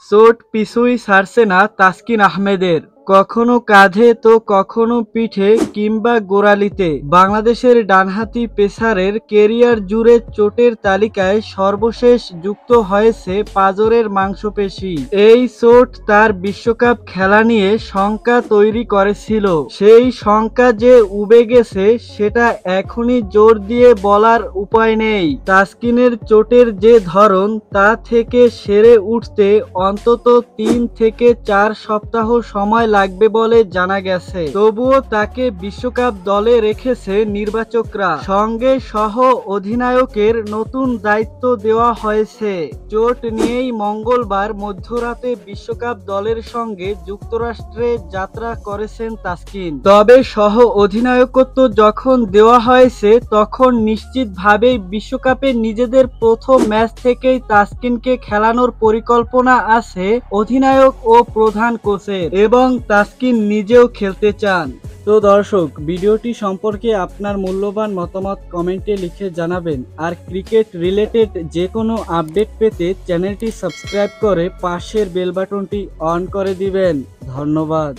চোট পিছুই ছাড়ছে না তাসকিন আহমেদের। কখনো কাঁধে তো কখনো পিঠে কিংবা গোড়ালিতে। বাংলাদেশের ডানহাতি পেসারের কেরিয়ার জুড়ে চোটের তালিকায় সর্বশেষ যুক্ত হয়েছে পাঁজরের মাংসপেশি। এই চোট তার বিশ্বকাপ খেলা নিয়ে শঙ্কা তৈরি করেছিল। সেই শঙ্কা যে উবে গেছে সেটা এখনই জোর দিয়ে বলার উপায় নেই। তাসকিনের চোটের যে ধরন তা থেকে সেরে উঠতে অন্তত ৩ থেকে ৪ সপ্তাহ সময় লাগবে বলে জানা গেছে। তবুও তাকে বিশ্বকাপ দলে রেখেছে নির্বাচকরা। সঙ্গে সহ অধিনায়কের নতুন দায়িত্ব দেওয়া হয়েছে। চোট নিয়েই মঙ্গলবার মধ্যরাতে বিশ্বকাপ দলের সঙ্গে যুক্তরাষ্ট্রে যাত্রা করেছেন তাসকিন। তবে সহ অধিনায়কত্ব যখন দেওয়া হয়েছে তখন নিশ্চিতভাবেই বিশ্বকাপে নিজেদের প্রথম ম্যাচ থেকেই তাসকিনকে খেলানোর পরিকল্পনা আছে অধিনায়ক ও প্রধান কোচের, এবং তাসকিন নিজেও খেলতে চান। তো দর্শক, ভিডিওটি সম্পর্কে আপনার মূল্যবান মতামত কমেন্টে লিখে জানাবেন। আর ক্রিকেট রিলেটেড যে কোনো আপডেট পেতে চ্যানেলটি সাবস্ক্রাইব করে পাশের বেল বাটনটি অন করে দিবেন। ধন্যবাদ।